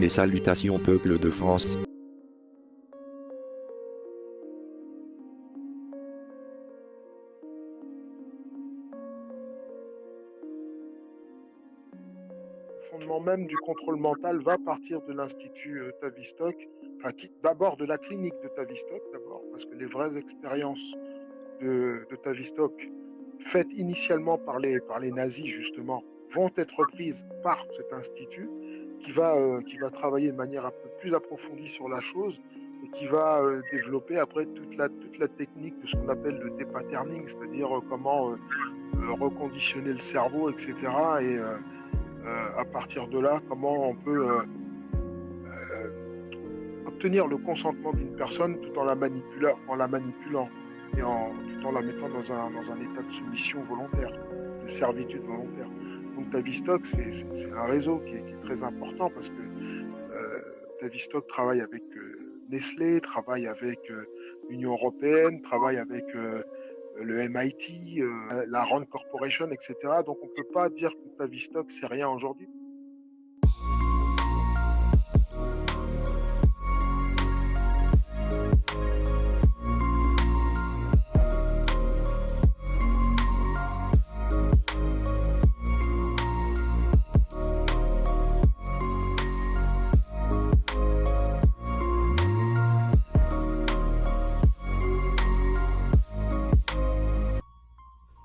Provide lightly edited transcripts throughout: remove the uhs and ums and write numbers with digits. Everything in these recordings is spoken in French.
Mes salutations peuple de France. Le fondement même du contrôle mental va partir de l'Institut Tavistock, d'abord de la clinique de Tavistock, d'abord, parce que les vraies expériences de Tavistock, faites initialement par les nazis, justement, vont être reprises par cet institut qui va travailler de manière un peu plus approfondie sur la chose et qui va développer après toute la technique de ce qu'on appelle le dépatterning, c'est-à-dire comment reconditionner le cerveau, etc. Et à partir de là, comment on peut obtenir le consentement d'une personne tout en en la manipulant et tout en la mettant dans un état de soumission volontaire, de servitude volontaire. Donc Tavistock, c'est un réseau qui est très important parce que Tavistock travaille avec Nestlé, travaille avec l'Union européenne, travaille avec le MIT, la Rand Corporation, etc. Donc on ne peut pas dire que Tavistock, c'est rien aujourd'hui.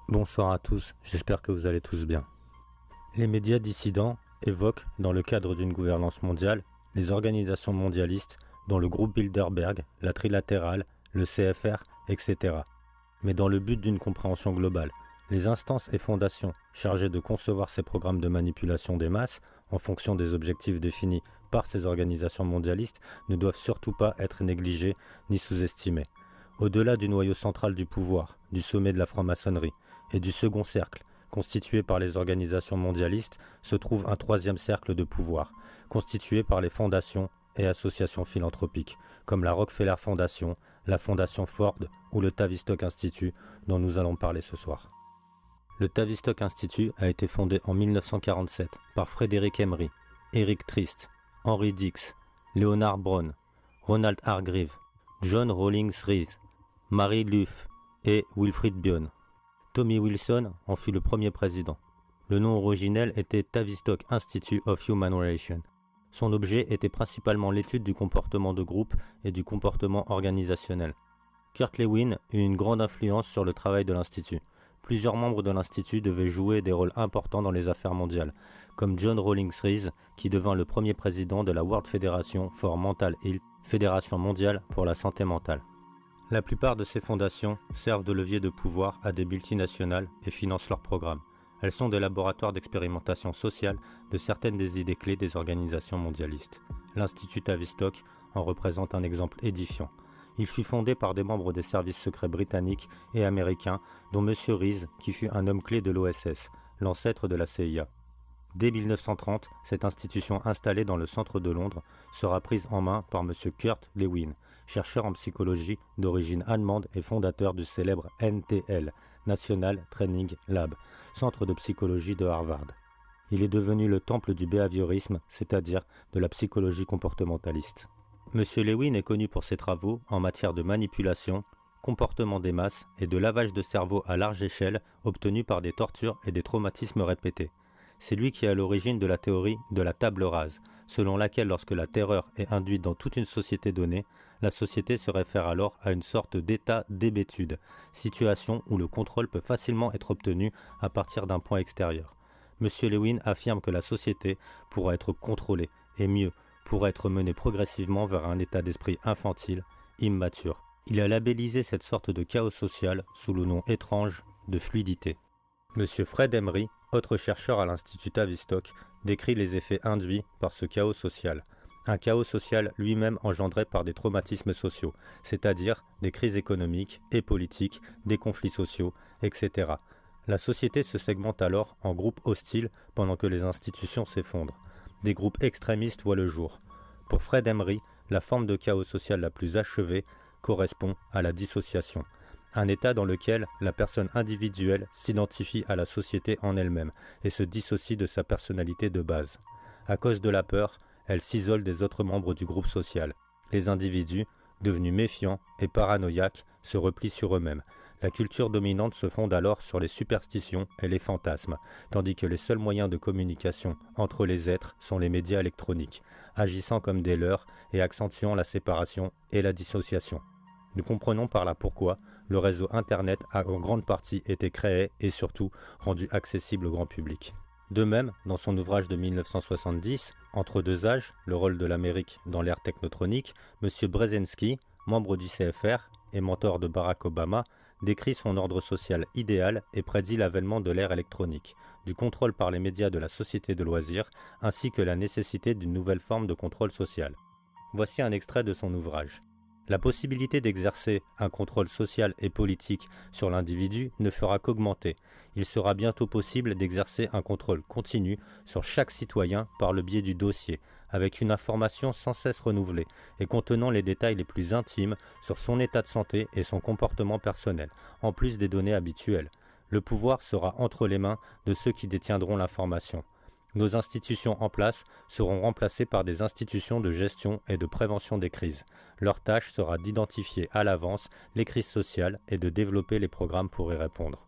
Bonsoir à tous, j'espère que vous allez tous bien. Les médias dissidents évoquent, dans le cadre d'une gouvernance mondiale, les organisations mondialistes dont le groupe Bilderberg, la Trilatérale, le CFR, etc. Mais dans le but d'une compréhension globale, les instances et fondations chargées de concevoir ces programmes de manipulation des masses en fonction des objectifs définis par ces organisations mondialistes ne doivent surtout pas être négligées ni sous-estimées. Au-delà du noyau central du pouvoir, du sommet de la franc-maçonnerie et du second cercle, constitué par les organisations mondialistes, se trouve un troisième cercle de pouvoir, constitué par les fondations et associations philanthropiques, comme la Rockefeller Foundation, la Fondation Ford ou le Tavistock Institute, dont nous allons parler ce soir. Le Tavistock Institute a été fondé en 1947 par Frédéric Emery, Eric Trist, Henry Dix, Leonard Brown, Ronald Hargreaves, John Rawlings Rees, Mary Luff et Wilfrid Bion. Tommy Wilson en fut le premier président. Le nom originel était Tavistock Institute of Human Relations. Son objet était principalement l'étude du comportement de groupe et du comportement organisationnel. Kurt Lewin eut une grande influence sur le travail de l'Institut. Plusieurs membres de l'Institut devaient jouer des rôles importants dans les affaires mondiales, comme John Rawlings Rees, qui devint le premier président de la World Federation for Mental Health, Fédération mondiale pour la santé mentale. La plupart de ces fondations servent de levier de pouvoir à des multinationales et financent leurs programmes. Elles sont des laboratoires d'expérimentation sociale de certaines des idées clés des organisations mondialistes. L'Institut Tavistock en représente un exemple édifiant. Il fut fondé par des membres des services secrets britanniques et américains, dont M. Rees, qui fut un homme clé de l'OSS, l'ancêtre de la CIA. Dès 1930, cette institution installée dans le centre de Londres sera prise en main par M. Kurt Lewin, chercheur en psychologie d'origine allemande et fondateur du célèbre NTL, National Training Lab, centre de psychologie de Harvard. Il est devenu le temple du behaviorisme, c'est-à-dire de la psychologie comportementaliste. M. Lewin est connu pour ses travaux en matière de manipulation, comportement des masses et de lavage de cerveau à large échelle obtenus par des tortures et des traumatismes répétés. C'est lui qui est à l'origine de la théorie de la table rase, selon laquelle lorsque la terreur est induite dans toute une société donnée, la société se réfère alors à une sorte d'état d'hébétude, situation où le contrôle peut facilement être obtenu à partir d'un point extérieur. M. Lewin affirme que la société pourra être contrôlée, et mieux, pourra être menée progressivement vers un état d'esprit infantile, immature. Il a labellisé cette sorte de chaos social sous le nom étrange de fluidité. M. Fred Emery, autre chercheur à l'Institut Tavistock, décrit les effets induits par ce chaos social. Un chaos social lui-même engendré par des traumatismes sociaux, c'est-à-dire des crises économiques et politiques, des conflits sociaux, etc. La société se segmente alors en groupes hostiles pendant que les institutions s'effondrent. Des groupes extrémistes voient le jour. Pour Fred Emery, la forme de chaos social la plus achevée correspond à la dissociation. Un état dans lequel la personne individuelle s'identifie à la société en elle-même et se dissocie de sa personnalité de base. À cause de la peur, elle s'isole des autres membres du groupe social. Les individus, devenus méfiants et paranoïaques, se replient sur eux-mêmes. La culture dominante se fonde alors sur les superstitions et les fantasmes, tandis que les seuls moyens de communication entre les êtres sont les médias électroniques, agissant comme des leurres et accentuant la séparation et la dissociation. Nous comprenons par là pourquoi le réseau Internet a en grande partie été créé et surtout rendu accessible au grand public. De même, dans son ouvrage de 1970, Entre deux âges, le rôle de l'Amérique dans l'ère technotronique, M. Brzezinski, membre du CFR et mentor de Barack Obama, décrit son ordre social idéal et prédit l'avènement de l'ère électronique, du contrôle par les médias de la société de loisirs, ainsi que la nécessité d'une nouvelle forme de contrôle social. Voici un extrait de son ouvrage. La possibilité d'exercer un contrôle social et politique sur l'individu ne fera qu'augmenter. Il sera bientôt possible d'exercer un contrôle continu sur chaque citoyen par le biais du dossier, avec une information sans cesse renouvelée et contenant les détails les plus intimes sur son état de santé et son comportement personnel, en plus des données habituelles. Le pouvoir sera entre les mains de ceux qui détiendront l'information. Nos institutions en place seront remplacées par des institutions de gestion et de prévention des crises. Leur tâche sera d'identifier à l'avance les crises sociales et de développer les programmes pour y répondre.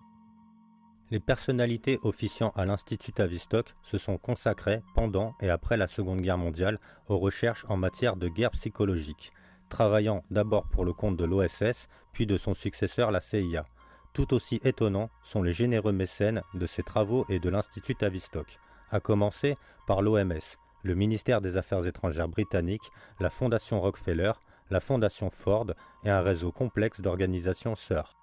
Les personnalités officiant à l'Institut Tavistock se sont consacrées pendant et après la Seconde Guerre mondiale aux recherches en matière de guerre psychologique, travaillant d'abord pour le compte de l'OSS, puis de son successeur la CIA. Tout aussi étonnants sont les généreux mécènes de ces travaux et de l'Institut Tavistock, à commencer par l'OMS, le ministère des Affaires étrangères britannique, la Fondation Rockefeller, la Fondation Ford et un réseau complexe d'organisations sœurs.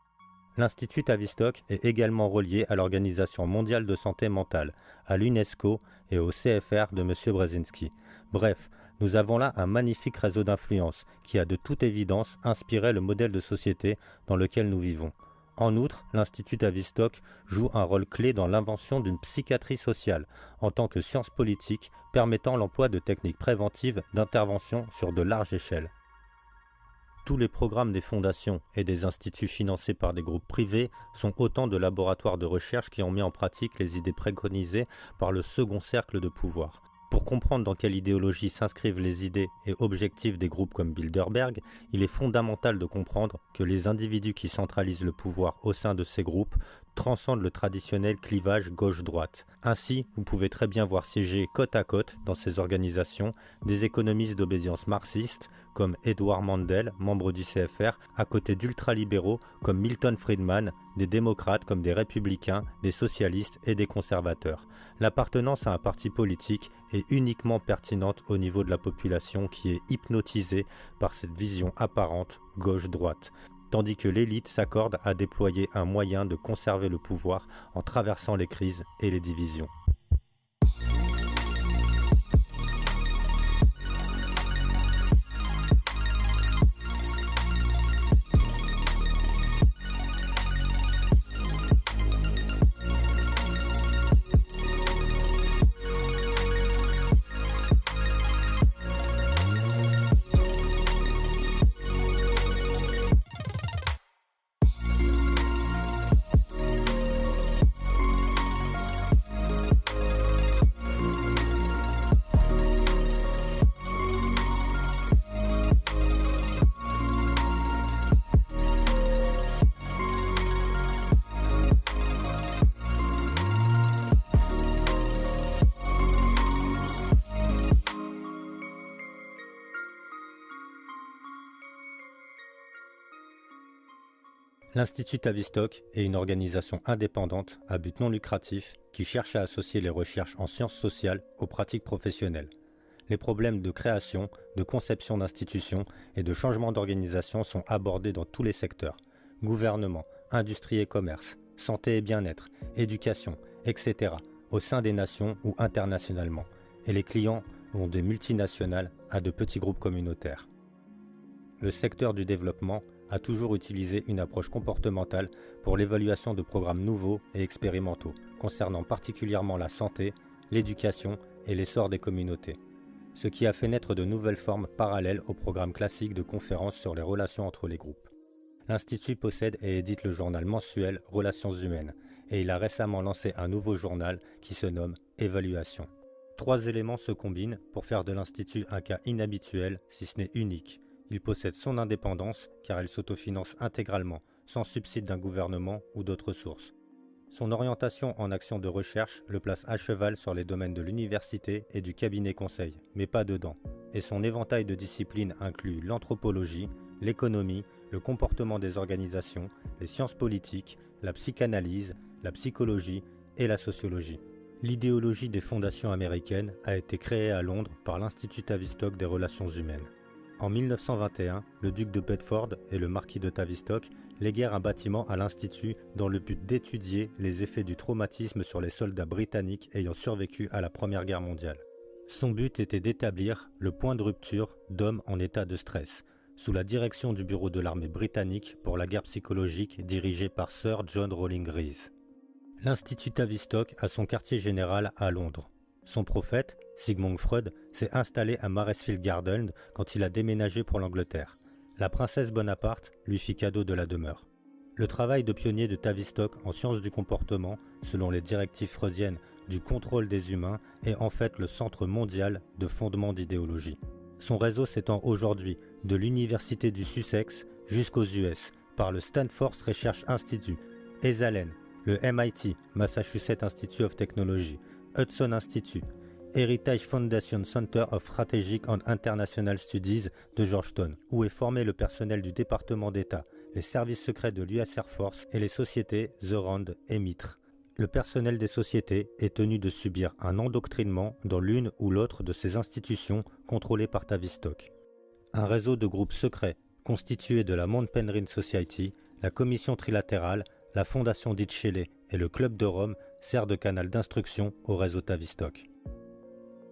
L'Institut Tavistock est également relié à l'Organisation mondiale de santé mentale, à l'UNESCO et au CFR de M. Brzezinski. Bref, nous avons là un magnifique réseau d'influence qui a de toute évidence inspiré le modèle de société dans lequel nous vivons. En outre, l'Institut Tavistock joue un rôle clé dans l'invention d'une psychiatrie sociale, en tant que science politique permettant l'emploi de techniques préventives d'intervention sur de larges échelles. Tous les programmes des fondations et des instituts financés par des groupes privés sont autant de laboratoires de recherche qui ont mis en pratique les idées préconisées par le second cercle de pouvoir. Pour comprendre dans quelle idéologie s'inscrivent les idées et objectifs des groupes comme Bilderberg, il est fondamental de comprendre que les individus qui centralisent le pouvoir au sein de ces groupes transcendent le traditionnel clivage gauche-droite. Ainsi, vous pouvez très bien voir siéger côte à côte dans ces organisations des économistes d'obédience marxiste comme Edward Mandel, membre du CFR, à côté d'ultralibéraux comme Milton Friedman, des démocrates comme des républicains, des socialistes et des conservateurs. L'appartenance à un parti politique est uniquement pertinente au niveau de la population qui est hypnotisée par cette vision apparente gauche-droite, tandis que l'élite s'accorde à déployer un moyen de conserver le pouvoir en traversant les crises et les divisions. L'Institut Tavistock est une organisation indépendante à but non lucratif qui cherche à associer les recherches en sciences sociales aux pratiques professionnelles. Les problèmes de création, de conception d'institutions et de changement d'organisation sont abordés dans tous les secteurs. Gouvernement, industrie et commerce, santé et bien-être, éducation, etc. au sein des nations ou internationalement. Et les clients vont des multinationales à de petits groupes communautaires. Le secteur du développement a toujours utilisé une approche comportementale pour l'évaluation de programmes nouveaux et expérimentaux, concernant particulièrement la santé, l'éducation et l'essor des communautés, ce qui a fait naître de nouvelles formes parallèles aux programmes classiques de conférences sur les relations entre les groupes. L'Institut possède et édite le journal mensuel Relations humaines, et il a récemment lancé un nouveau journal qui se nomme Évaluation. Trois éléments se combinent pour faire de l'Institut un cas inhabituel, si ce n'est unique. Il possède son indépendance, car elle s'autofinance intégralement, sans subside d'un gouvernement ou d'autres sources. Son orientation en action de recherche le place à cheval sur les domaines de l'université et du cabinet conseil, mais pas dedans. Et son éventail de disciplines inclut l'anthropologie, l'économie, le comportement des organisations, les sciences politiques, la psychanalyse, la psychologie et la sociologie. L'idéologie des fondations américaines a été créée à Londres par l'Institut Tavistock des relations humaines. En 1921, le duc de Bedford et le marquis de Tavistock léguèrent un bâtiment à l'Institut dans le but d'étudier les effets du traumatisme sur les soldats britanniques ayant survécu à la Première Guerre mondiale. Son but était d'établir le point de rupture d'hommes en état de stress, sous la direction du bureau de l'armée britannique pour la guerre psychologique dirigé par Sir John Rawling Rees. L'Institut Tavistock a son quartier général à Londres. Son prophète, Sigmund Freud, s'est installé à Maresfield Gardens quand il a déménagé pour l'Angleterre. La princesse Bonaparte lui fit cadeau de la demeure. Le travail de pionnier de Tavistock en sciences du comportement, selon les directives freudiennes du contrôle des humains, est en fait le centre mondial de fondement d'idéologie. Son réseau s'étend aujourd'hui de l'Université du Sussex jusqu'aux US, par le Stanford Research Institute, Esalen, le MIT, Massachusetts Institute of Technology, Hudson Institute, Heritage Foundation Center of Strategic and International Studies de Georgetown, où est formé le personnel du département d'État, les services secrets de l'US Air Force et les sociétés The Rand et Mitre. Le personnel des sociétés est tenu de subir un endoctrinement dans l'une ou l'autre de ces institutions contrôlées par Tavistock. Un réseau de groupes secrets constitué de la Mount Penryn Society, la Commission trilatérale, la Fondation Ditcheley et le Club de Rome sert de canal d'instruction au réseau Tavistock.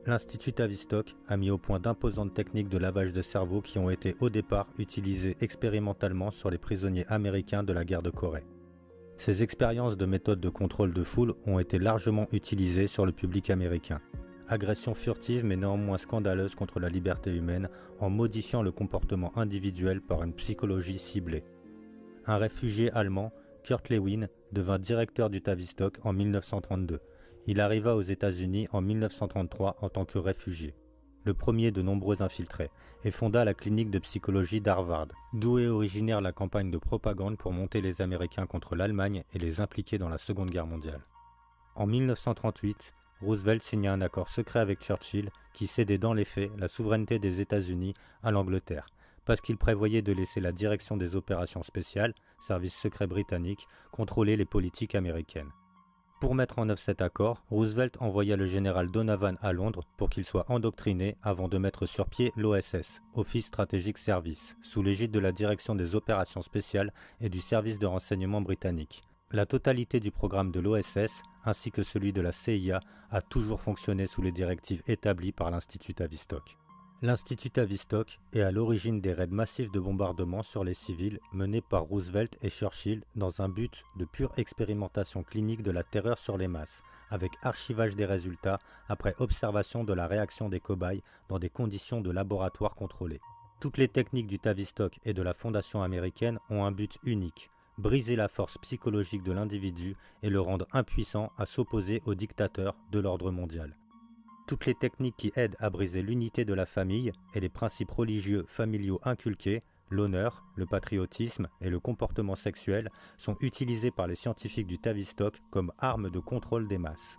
L'Institut Tavistock a mis au point d'imposantes techniques de lavage de cerveau qui ont été au départ utilisées expérimentalement sur les prisonniers américains de la guerre de Corée. Ces expériences de méthodes de contrôle de foule ont été largement utilisées sur le public américain. Agression furtive mais néanmoins scandaleuse contre la liberté humaine en modifiant le comportement individuel par une psychologie ciblée. Un réfugié allemand, Kurt Lewin, devint directeur du Tavistock en 1932. Il arriva aux États-Unis en 1933 en tant que réfugié, le premier de nombreux infiltrés, et fonda la clinique de psychologie d'Harvard, d'où est originaire la campagne de propagande pour monter les Américains contre l'Allemagne et les impliquer dans la Seconde Guerre mondiale. En 1938, Roosevelt signa un accord secret avec Churchill qui cédait dans les faits la souveraineté des États-Unis à l'Angleterre, parce qu'il prévoyait de laisser la direction des opérations spéciales, service secret britannique, contrôler les politiques américaines. Pour mettre en œuvre cet accord, Roosevelt envoya le général Donovan à Londres pour qu'il soit endoctriné avant de mettre sur pied l'OSS, Office Strategic Service, sous l'égide de la direction des opérations spéciales et du service de renseignement britannique. La totalité du programme de l'OSS, ainsi que celui de la CIA, a toujours fonctionné sous les directives établies par l'Institut Tavistock. L'Institut Tavistock est à l'origine des raids massifs de bombardement sur les civils menés par Roosevelt et Churchill dans un but de pure expérimentation clinique de la terreur sur les masses, avec archivage des résultats après observation de la réaction des cobayes dans des conditions de laboratoire contrôlées. Toutes les techniques du Tavistock et de la Fondation américaine ont un but unique: briser la force psychologique de l'individu et le rendre impuissant à s'opposer aux dictateurs de l'ordre mondial. Toutes les techniques qui aident à briser l'unité de la famille et les principes religieux familiaux inculqués, l'honneur, le patriotisme et le comportement sexuel, sont utilisées par les scientifiques du Tavistock comme armes de contrôle des masses.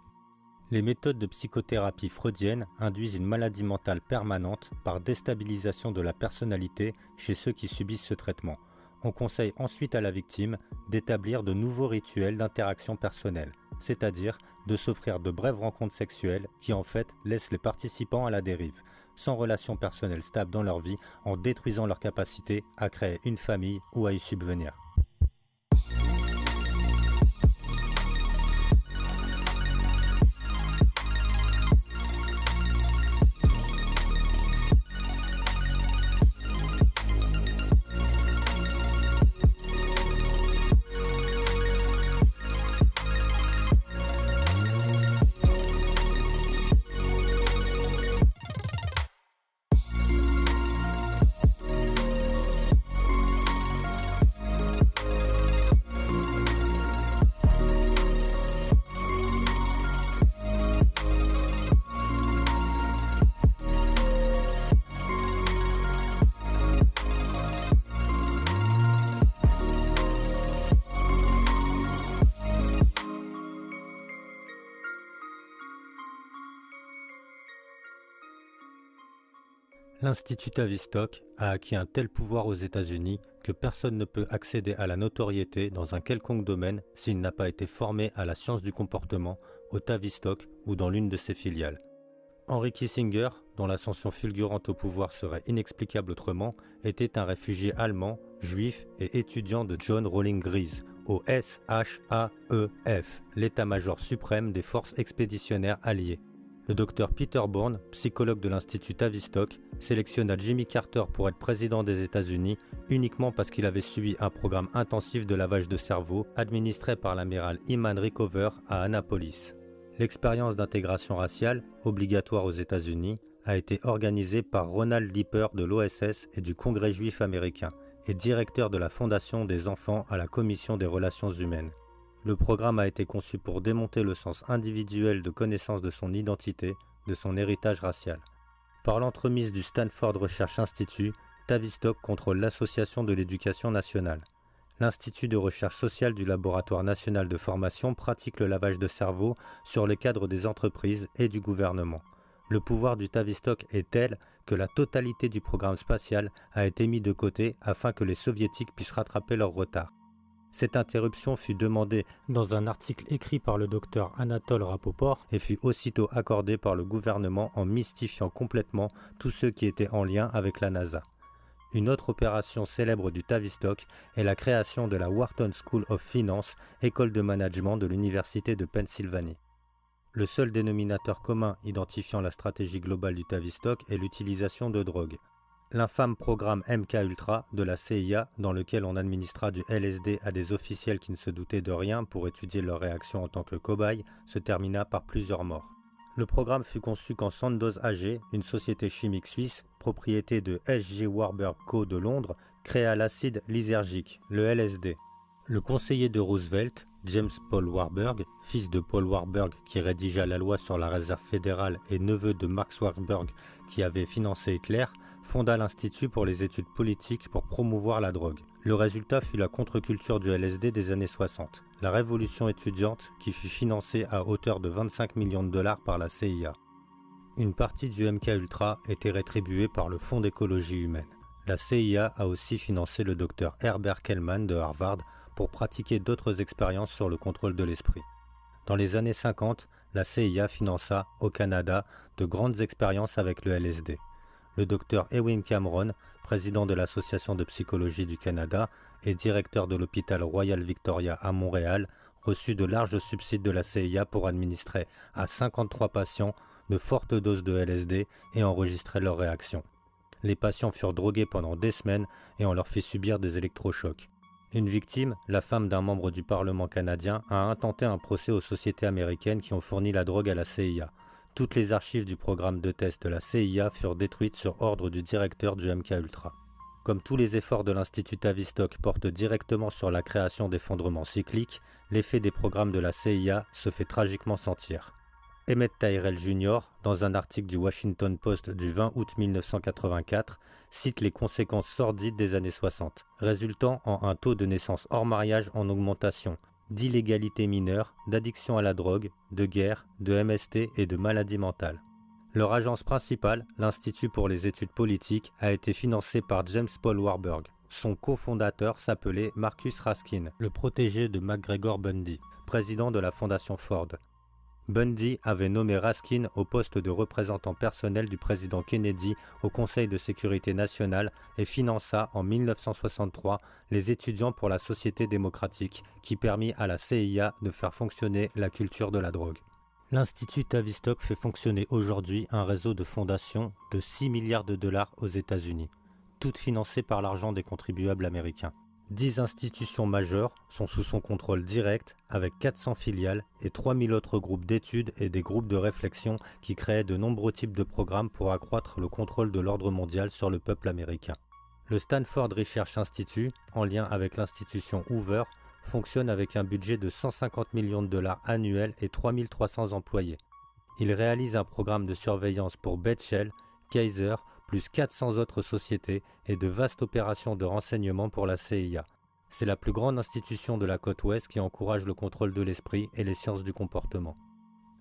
Les méthodes de psychothérapie freudienne induisent une maladie mentale permanente par déstabilisation de la personnalité chez ceux qui subissent ce traitement. On conseille ensuite à la victime d'établir de nouveaux rituels d'interaction personnelle, c'est-à-dire de s'offrir de brèves rencontres sexuelles qui en fait laissent les participants à la dérive, sans relation personnelle stable dans leur vie, en détruisant leur capacité à créer une famille ou à y subvenir. L'Institut Tavistock a acquis un tel pouvoir aux États-Unis que personne ne peut accéder à la notoriété dans un quelconque domaine s'il n'a pas été formé à la science du comportement, au Tavistock ou dans l'une de ses filiales. Henry Kissinger, dont l'ascension fulgurante au pouvoir serait inexplicable autrement, était un réfugié allemand, juif et étudiant de John Rawlings Greaves, au SHAEF, l'état-major suprême des forces expéditionnaires alliées. Le docteur Peter Bourne, psychologue de l'Institut Tavistock, sélectionna Jimmy Carter pour être président des États-Unis uniquement parce qu'il avait subi un programme intensif de lavage de cerveau administré par l'amiral Hyman Rickover à Annapolis. L'expérience d'intégration raciale, obligatoire aux États-Unis, a été organisée par Ronald Lipper de l'OSS et du Congrès juif américain, et directeur de la Fondation des enfants à la Commission des relations humaines. Le programme a été conçu pour démonter le sens individuel de connaissance de son identité, de son héritage racial. Par l'entremise du Stanford Research Institute, Tavistock contrôle l'Association de l'éducation nationale. L'Institut de recherche sociale du Laboratoire national de formation pratique le lavage de cerveau sur les cadres des entreprises et du gouvernement. Le pouvoir du Tavistock est tel que la totalité du programme spatial a été mis de côté afin que les soviétiques puissent rattraper leur retard. Cette interruption fut demandée dans un article écrit par le docteur Anatole Rapoport et fut aussitôt accordée par le gouvernement en mystifiant complètement tous ceux qui étaient en lien avec la NASA. Une autre opération célèbre du Tavistock est la création de la Wharton School of Finance, école de management de l'Université de Pennsylvanie. Le seul dénominateur commun identifiant la stratégie globale du Tavistock est l'utilisation de drogue. L'infâme programme MKUltra de la CIA, dans lequel on administra du LSD à des officiels qui ne se doutaient de rien pour étudier leurs réactions en tant que cobayes, se termina par plusieurs morts. Le programme fut conçu quand Sandoz AG, une société chimique suisse, propriété de S.J. Warburg Co. de Londres, créa l'acide lysergique, le LSD. Le conseiller de Roosevelt, James Paul Warburg, fils de Paul Warburg qui rédigea la loi sur la réserve fédérale et neveu de Max Warburg qui avait financé Hitler, fonda l'Institut pour les études politiques pour promouvoir la drogue. Le résultat fut la contre-culture du LSD des années 60, la révolution étudiante qui fut financée à hauteur de 25 millions de dollars par la CIA. Une partie du MKUltra était rétribuée par le Fonds d'écologie humaine. La CIA a aussi financé le docteur Herbert Kellman de Harvard pour pratiquer d'autres expériences sur le contrôle de l'esprit. Dans les années 50, la CIA finança, au Canada, de grandes expériences avec le LSD. Le docteur Ewing Cameron, président de l'Association de psychologie du Canada et directeur de l'hôpital Royal Victoria à Montréal, reçut de larges subsides de la CIA pour administrer à 53 patients de fortes doses de LSD et enregistrer leurs réactions. Les patients furent drogués pendant des semaines et on leur fit subir des électrochocs. Une victime, la femme d'un membre du Parlement canadien, a intenté un procès aux sociétés américaines qui ont fourni la drogue à la CIA. Toutes les archives du programme de test de la CIA furent détruites sur ordre du directeur du MKUltra. Comme tous les efforts de l'Institut Tavistock portent directement sur la création d'effondrements cycliques, l'effet des programmes de la CIA se fait tragiquement sentir. Emmett Tyrell Jr., dans un article du Washington Post du 20 août 1984, cite les conséquences sordides des années 60, résultant en un taux de naissance hors mariage en augmentation, d'illégalité mineure, d'addiction à la drogue, de guerre, de MST et de maladies mentales. Leur agence principale, l'Institut pour les études politiques, a été financée par James Paul Warburg. Son cofondateur s'appelait Marcus Raskin, le protégé de McGregor Bundy, président de la Fondation Ford. Bundy avait nommé Raskin au poste de représentant personnel du président Kennedy au Conseil de sécurité nationale et finança en 1963 les étudiants pour la société démocratique qui permit à la CIA de faire fonctionner la culture de la drogue. L'Institut Tavistock fait fonctionner aujourd'hui un réseau de fondations de 6 milliards de dollars aux États-Unis, toutes financées par l'argent des contribuables américains. 10 institutions majeures sont sous son contrôle direct avec 400 filiales et 3000 autres groupes d'études et des groupes de réflexion qui créent de nombreux types de programmes pour accroître le contrôle de l'ordre mondial sur le peuple américain. Le Stanford Research Institute, en lien avec l'institution Hoover, fonctionne avec un budget de 150 millions de dollars annuels et 3300 employés. Il réalise un programme de surveillance pour Beth Shell, Kaiser, plus 400 autres sociétés et de vastes opérations de renseignement pour la CIA. C'est la plus grande institution de la côte ouest qui encourage le contrôle de l'esprit et les sciences du comportement.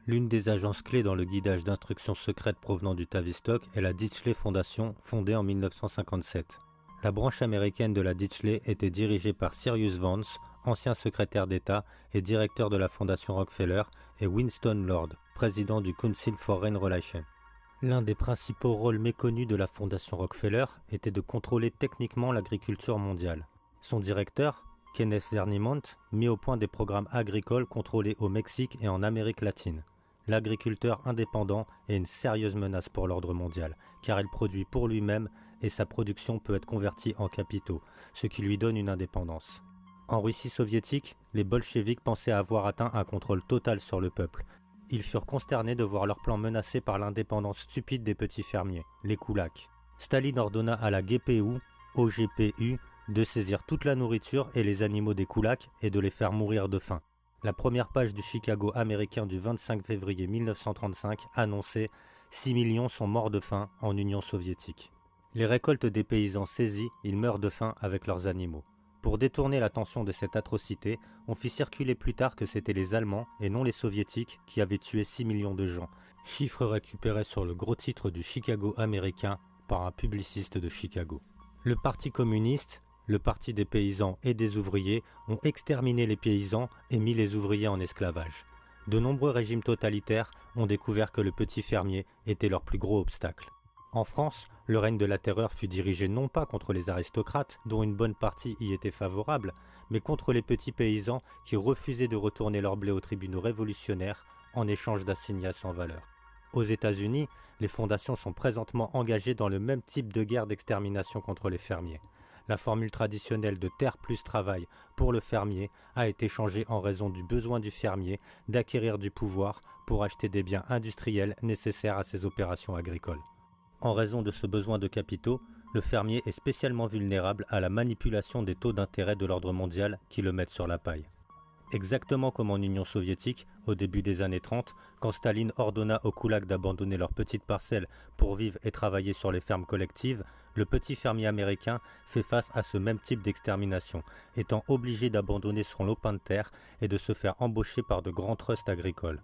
L'une des agences clés dans le guidage d'instructions secrètes provenant du Tavistock est la Ditchley Foundation, fondée en 1957. La branche américaine de la Ditchley était dirigée par Cyrus Vance, ancien secrétaire d'État et directeur de la Fondation Rockefeller, et Winston Lord, président du Council for Foreign Relations. L'un des principaux rôles méconnus de la Fondation Rockefeller était de contrôler techniquement l'agriculture mondiale. Son directeur, Kenneth Vernimont, mit au point des programmes agricoles contrôlés au Mexique et en Amérique latine. L'agriculteur indépendant est une sérieuse menace pour l'ordre mondial, car il produit pour lui-même et sa production peut être convertie en capitaux, ce qui lui donne une indépendance. En Russie soviétique, les bolcheviks pensaient avoir atteint un contrôle total sur le peuple. Ils furent consternés de voir leur plan menacé par l'indépendance stupide des petits fermiers, les koulaks. Staline ordonna à la GPU, OGPU, de saisir toute la nourriture et les animaux des koulaks et de les faire mourir de faim. La première page du Chicago américain du 25 février 1935 annonçait « 6 millions sont morts de faim en Union soviétique ». Les récoltes des paysans saisis, ils meurent de faim avec leurs animaux. Pour détourner l'attention de cette atrocité, on fit circuler plus tard que c'était les Allemands et non les Soviétiques qui avaient tué 6 millions de gens, chiffre récupéré sur le gros titre du Chicago américain par un publiciste de Chicago. Le Parti communiste, le Parti des paysans et des ouvriers ont exterminé les paysans et mis les ouvriers en esclavage. De nombreux régimes totalitaires ont découvert que le petit fermier était leur plus gros obstacle. En France, le règne de la terreur fut dirigé non pas contre les aristocrates, dont une bonne partie y était favorable, mais contre les petits paysans qui refusaient de retourner leur blé aux tribunaux révolutionnaires en échange d'assignats sans valeur. Aux États-Unis, les fondations sont présentement engagées dans le même type de guerre d'extermination contre les fermiers. La formule traditionnelle de terre plus travail pour le fermier a été changée en raison du besoin du fermier d'acquérir du pouvoir pour acheter des biens industriels nécessaires à ses opérations agricoles. En raison de ce besoin de capitaux, le fermier est spécialement vulnérable à la manipulation des taux d'intérêt de l'ordre mondial qui le mettent sur la paille. Exactement comme en Union soviétique, au début des années 30, quand Staline ordonna aux koulaks d'abandonner leurs petites parcelles pour vivre et travailler sur les fermes collectives, le petit fermier américain fait face à ce même type d'extermination, étant obligé d'abandonner son lopin de terre et de se faire embaucher par de grands trusts agricoles.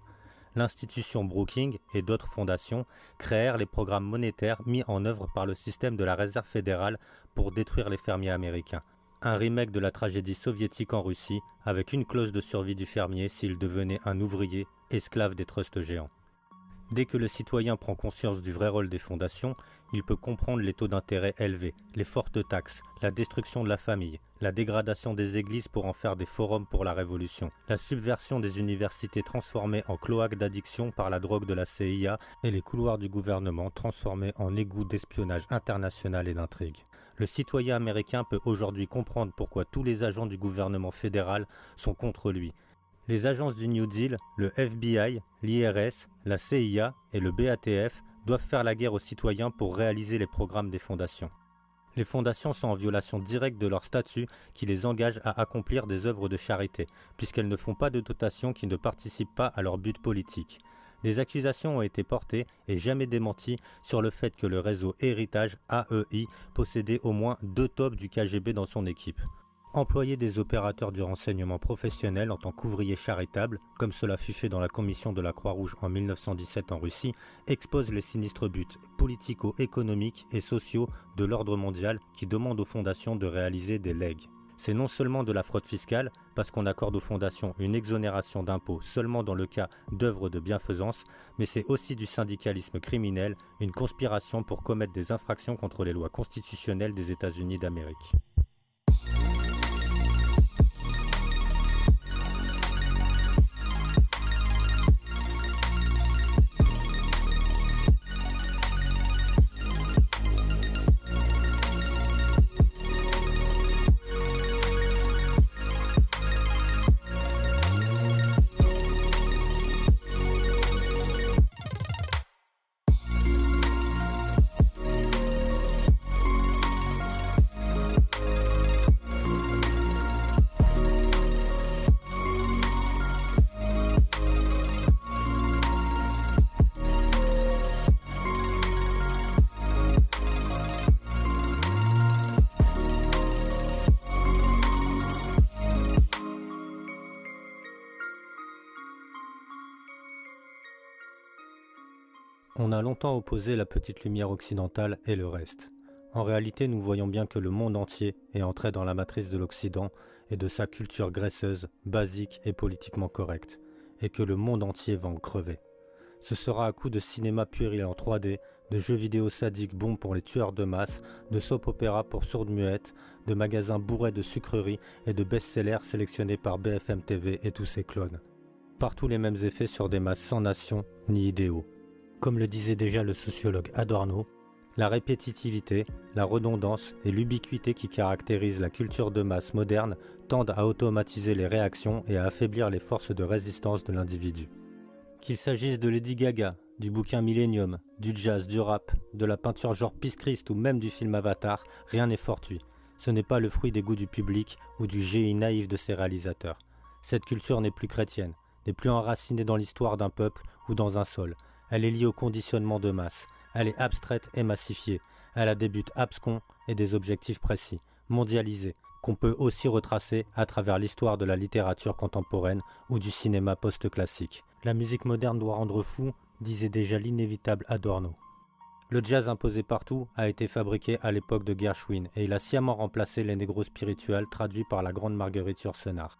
L'institution Brookings et d'autres fondations créèrent les programmes monétaires mis en œuvre par le système de la Réserve fédérale pour détruire les fermiers américains. Un remake de la tragédie soviétique en Russie, avec une clause de survie du fermier s'il devenait un ouvrier, esclave des trusts géants. Dès que le citoyen prend conscience du vrai rôle des fondations, il peut comprendre les taux d'intérêt élevés, les fortes taxes, la destruction de la famille, la dégradation des églises pour en faire des forums pour la révolution, la subversion des universités transformées en cloaques d'addiction par la drogue de la CIA et les couloirs du gouvernement transformés en égouts d'espionnage international et d'intrigue. Le citoyen américain peut aujourd'hui comprendre pourquoi tous les agents du gouvernement fédéral sont contre lui. Les agences du New Deal, le FBI, l'IRS, la CIA et le BATF doivent faire la guerre aux citoyens pour réaliser les programmes des fondations. Les fondations sont en violation directe de leur statut qui les engage à accomplir des œuvres de charité, puisqu'elles ne font pas de dotations qui ne participent pas à leur but politique. Des accusations ont été portées et jamais démenties sur le fait que le réseau Héritage AEI possédait au moins 2 tops du KGB dans son équipe. Employer des opérateurs du renseignement professionnel en tant qu'ouvriers charitables, comme cela fut fait dans la commission de la Croix-Rouge en 1917 en Russie, expose les sinistres buts politico-économiques et sociaux de l'ordre mondial qui demandent aux fondations de réaliser des legs. C'est non seulement de la fraude fiscale, parce qu'on accorde aux fondations une exonération d'impôts seulement dans le cas d'œuvres de bienfaisance, mais c'est aussi du syndicalisme criminel, une conspiration pour commettre des infractions contre les lois constitutionnelles des États-Unis d'Amérique. On a longtemps opposé la petite lumière occidentale et le reste. En réalité, nous voyons bien que le monde entier est entré dans la matrice de l'Occident et de sa culture graisseuse, basique et politiquement correcte, et que le monde entier va en crever. Ce sera à coup de cinéma puéril en 3D, de jeux vidéo sadiques bons pour les tueurs de masse, de soap-opéra pour sourdes muettes, de magasins bourrés de sucreries et de best-sellers sélectionnés par BFM TV et tous ses clones. Partout les mêmes effets sur des masses sans nation ni idéaux. Comme le disait déjà le sociologue Adorno, la répétitivité, la redondance et l'ubiquité qui caractérisent la culture de masse moderne tendent à automatiser les réactions et à affaiblir les forces de résistance de l'individu. Qu'il s'agisse de Lady Gaga, du bouquin Millennium, du jazz, du rap, de la peinture genre Peace Christ ou même du film Avatar, rien n'est fortuit. Ce n'est pas le fruit des goûts du public ou du génie naïf de ses réalisateurs. Cette culture n'est plus chrétienne, n'est plus enracinée dans l'histoire d'un peuple ou dans un sol. Elle est liée au conditionnement de masse. Elle est abstraite et massifiée. Elle a des buts abscons et des objectifs précis, mondialisés, qu'on peut aussi retracer à travers l'histoire de la littérature contemporaine ou du cinéma post-classique. La musique moderne doit rendre fou, disait déjà l'inévitable Adorno. Le jazz imposé partout a été fabriqué à l'époque de Gershwin et il a sciemment remplacé les négros spirituels traduits par la grande Marguerite Yourcenar.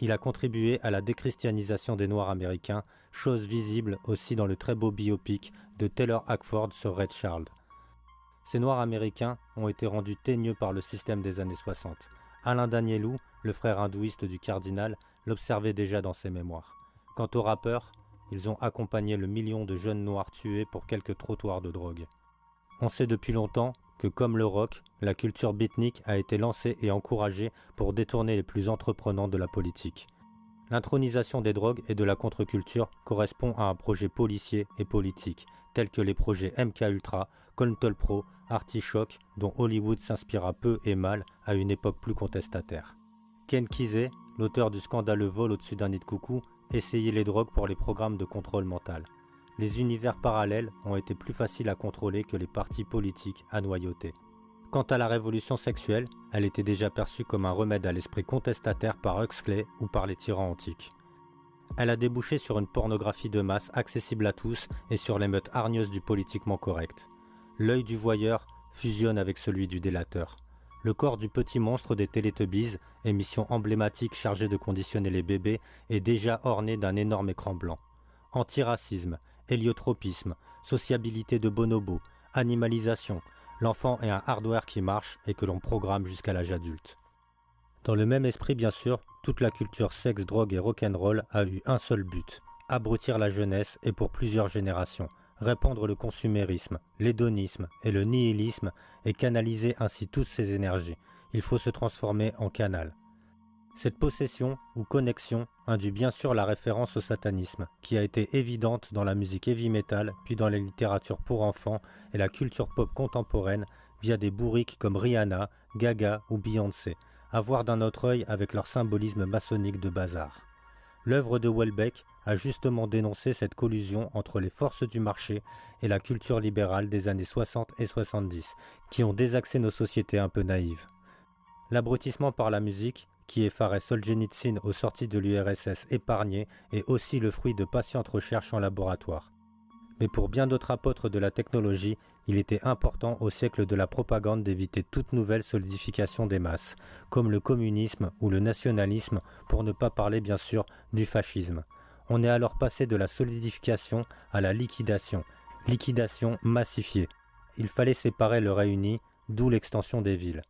Il a contribué à la déchristianisation des Noirs américains, chose visible aussi dans le très beau biopic de Taylor Hackford sur Ray Charles. Ces Noirs américains ont été rendus teigneux par le système des années 60. Alain Danielou, le frère hindouiste du cardinal, l'observait déjà dans ses mémoires. Quant aux rappeurs, ils ont accompagné le million de jeunes noirs tués pour quelques trottoirs de drogue. On sait depuis longtemps que comme le rock, la culture beatnik a été lancée et encouragée pour détourner les plus entreprenants de la politique. L'intronisation des drogues et de la contre-culture correspond à un projet policier et politique, tels que les projets MKUltra, Control Pro, Artichoke, dont Hollywood s'inspira peu et mal à une époque plus contestataire. Ken Kesey, l'auteur du scandaleux vol au-dessus d'un nid de coucou, essayait les drogues pour les programmes de contrôle mental. Les univers parallèles ont été plus faciles à contrôler que les partis politiques à noyauter. Quant à la révolution sexuelle, elle était déjà perçue comme un remède à l'esprit contestataire par Huxley ou par les tyrans antiques. Elle a débouché sur une pornographie de masse accessible à tous et sur l'émeute hargneuse du politiquement correct. L'œil du voyeur fusionne avec celui du délateur. Le corps du petit monstre des Teletubbies, émission emblématique chargée de conditionner les bébés, est déjà orné d'un énorme écran blanc. Antiracisme, héliotropisme, sociabilité de bonobo, animalisation, l'enfant est un hardware qui marche et que l'on programme jusqu'à l'âge adulte. Dans le même esprit bien sûr, toute la culture sexe, drogue et rock'n'roll a eu un seul but, abrutir la jeunesse et pour plusieurs générations, répandre le consumérisme, l'hédonisme et le nihilisme et canaliser ainsi toutes ces énergies. Il faut se transformer en canal. Cette possession ou connexion induit bien sûr la référence au satanisme, qui a été évidente dans la musique heavy metal, puis dans les littératures pour enfants et la culture pop contemporaine via des bourriques comme Rihanna, Gaga ou Beyoncé, à voir d'un autre œil avec leur symbolisme maçonnique de bazar. L'œuvre de Houellebecq a justement dénoncé cette collusion entre les forces du marché et la culture libérale des années 60 et 70, qui ont désaxé nos sociétés un peu naïves. L'abrutissement par la musique, qui effarait Solzhenitsyn aux sorties de l'URSS épargné, est aussi le fruit de patientes recherches en laboratoire. Mais pour bien d'autres apôtres de la technologie, il était important au siècle de la propagande d'éviter toute nouvelle solidification des masses, comme le communisme ou le nationalisme, pour ne pas parler bien sûr du fascisme. On est alors passé de la solidification à la liquidation massifiée. Il fallait séparer le réuni, d'où l'extension des villes.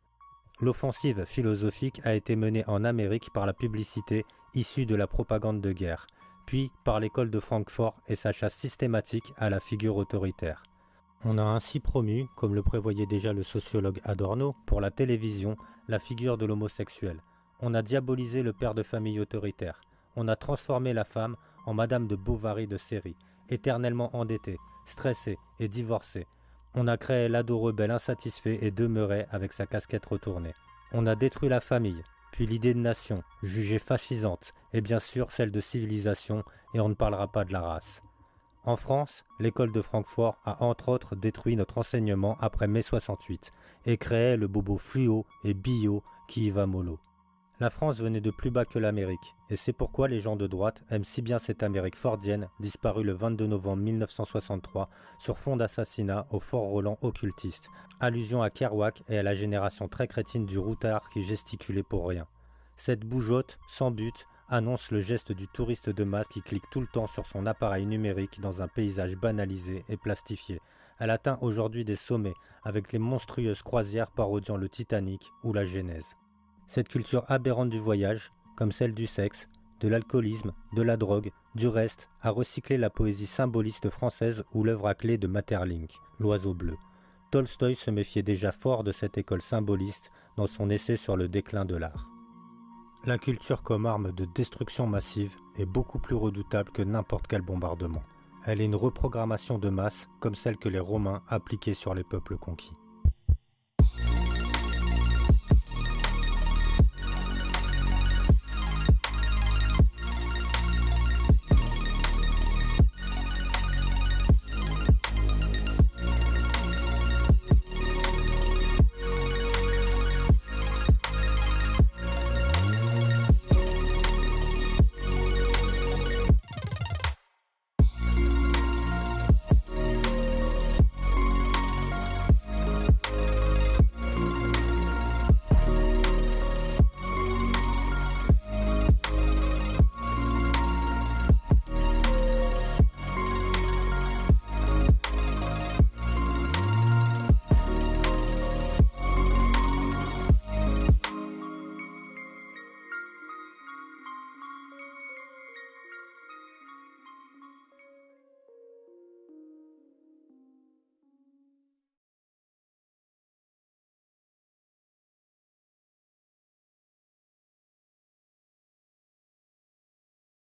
L'offensive philosophique a été menée en Amérique par la publicité issue de la propagande de guerre, puis par l'école de Francfort et sa chasse systématique à la figure autoritaire. On a ainsi promu, comme le prévoyait déjà le sociologue Adorno, pour la télévision, la figure de l'homosexuel. On a diabolisé le père de famille autoritaire. On a transformé la femme en Madame de Bovary de série, éternellement endettée, stressée et divorcée. On a créé l'ado rebelle insatisfait et demeuré avec sa casquette retournée. On a détruit la famille, puis l'idée de nation, jugée fascisante, et bien sûr celle de civilisation, et on ne parlera pas de la race. En France, l'école de Francfort a entre autres détruit notre enseignement après mai 68, et créé le bobo fluo et bio qui y va mollo. La France venait de plus bas que l'Amérique, et c'est pourquoi les gens de droite aiment si bien cette Amérique fordienne, disparue le 22 novembre 1963 sur fond d'assassinat au Fort Roland occultiste, allusion à Kerouac et à la génération très crétine du routard qui gesticulait pour rien. Cette bougeotte, sans but, annonce le geste du touriste de masse qui clique tout le temps sur son appareil numérique dans un paysage banalisé et plastifié. Elle atteint aujourd'hui des sommets avec les monstrueuses croisières parodiant le Titanic ou la Genèse. Cette culture aberrante du voyage, comme celle du sexe, de l'alcoolisme, de la drogue, du reste, a recyclé la poésie symboliste française ou l'œuvre à clé de Maeterlinck, l'oiseau bleu. Tolstoï se méfiait déjà fort de cette école symboliste dans son essai sur le déclin de l'art. La culture comme arme de destruction massive est beaucoup plus redoutable que n'importe quel bombardement. Elle est une reprogrammation de masse comme celle que les Romains appliquaient sur les peuples conquis.